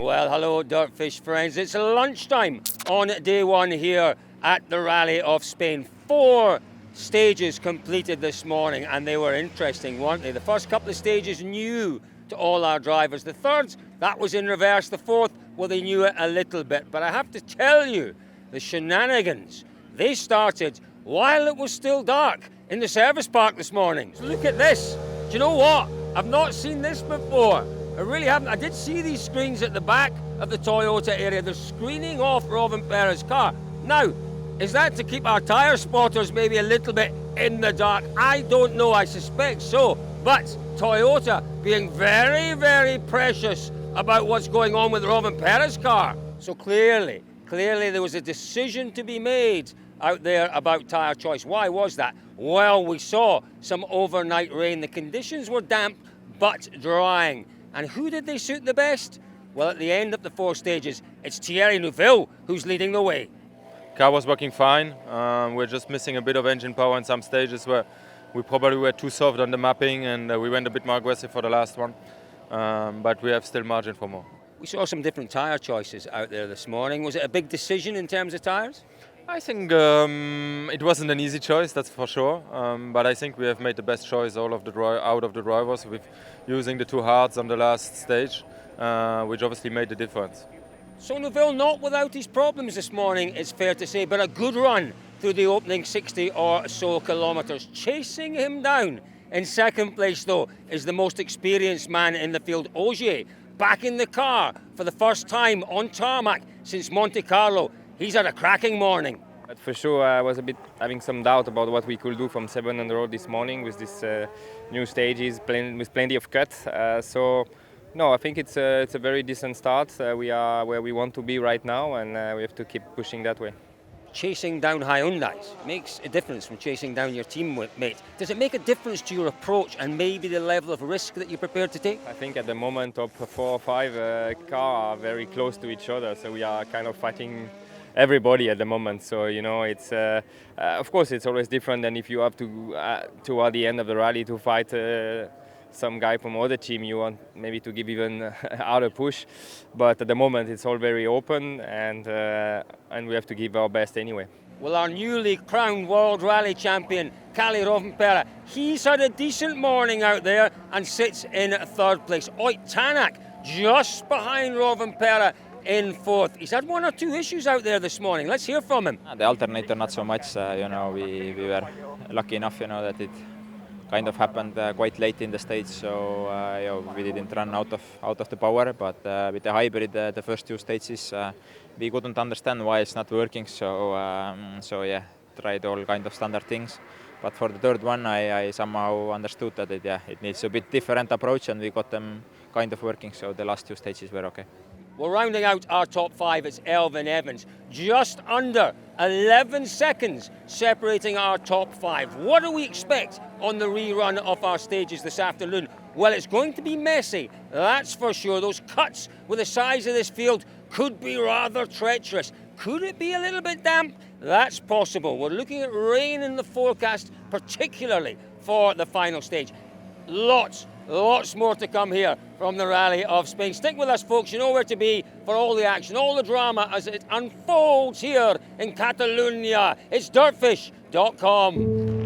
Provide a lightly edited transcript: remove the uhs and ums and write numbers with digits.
Well, hello, DirtFish friends. It's lunchtime on day one here at the Rally of Spain. 4 stages completed this morning, and they were interesting, weren't they? The first couple of stages new to all our drivers. The third, that was in reverse. The fourth, well, they knew it a little bit. But I have to tell you, the shenanigans, they started while it was still dark in the service park this morning. So look at this. Do you know what? I've not seen this before. I really haven't. I did see these screens at the back of the Toyota area. They're screening off Rovanpera's car. Now, is that to keep our tyre spotters maybe a little bit in the dark? I don't know. I suspect so. But Toyota being very, very precious about what's going on with Rovanpera's car. So clearly there was a decision to be made out there about tyre choice. Why was that? Well, we saw some overnight rain. The conditions were damp but drying. And who did they suit the best? Well, at the end of the 4 stages, it's Thierry Neuville who's leading the way. Car was working fine. We're just missing a bit of engine power in some stages where we probably were too soft on the mapping, and we went a bit more aggressive for the last one. But we have still margin for more. We saw some different tyre choices out there this morning. Was it a big decision in terms of tyres? I think it wasn't an easy choice, that's for sure. But I think we have made the best choice out of the drivers with using the 2 hards on the last stage, which obviously made the difference. So Neuville not without his problems this morning, it's fair to say, but a good run through the opening 60 or so kilometres. Chasing him down in second place, though, is the most experienced man in the field, Ogier, back in the car for the first time on tarmac since Monte Carlo. He's had a cracking morning. But for sure, I was a bit having some doubt about what we could do from 7 on the road this morning with this new stages, with plenty of cuts. No, I think it's a very decent start. We are where we want to be right now, and we have to keep pushing that way. Chasing down Hyundais makes a difference from chasing down your teammate. Does it make a difference to your approach and maybe the level of risk that you're prepared to take? I think at the moment, top 4 or 5 cars are very close to each other, so we are kind of fighting everybody at the moment. So it's of course it's always different than if you have to toward the end of the rally to fight some guy from other team. You want maybe to give even harder push, but at the moment it's all very open, and we have to give our best anyway. Well, our newly crowned World Rally Champion, Kalle Rovanpera, he's had a decent morning out there and sits in 3rd place. Ott Tanak just behind Rovanpera in 4th. He's had 1 or 2 issues out there this morning. Let's hear from him. The alternator not so much. We were lucky enough, that it kind of happened quite late in the stage, so we didn't run out of the power. But with the hybrid, the first 2 stages, we couldn't understand why it's not working. So tried all kind of standard things. But for the 3rd one, I somehow understood that it needs a bit different approach, and we got them kind of working. So the last 2 stages were okay. Well, rounding out our top 5, it's Elfyn Evans. Just under 11 seconds separating our top 5. What do we expect on the rerun of our stages this afternoon? Well, it's going to be messy, that's for sure. Those cuts with the size of this field could be rather treacherous. Could it be a little bit damp? That's possible. We're looking at rain in the forecast, particularly for the final stage. Lots more to come here from the Rally of Spain. Stick with us, folks. You know where to be for all the action, all the drama as it unfolds here in Catalonia. It's DirtFish.com.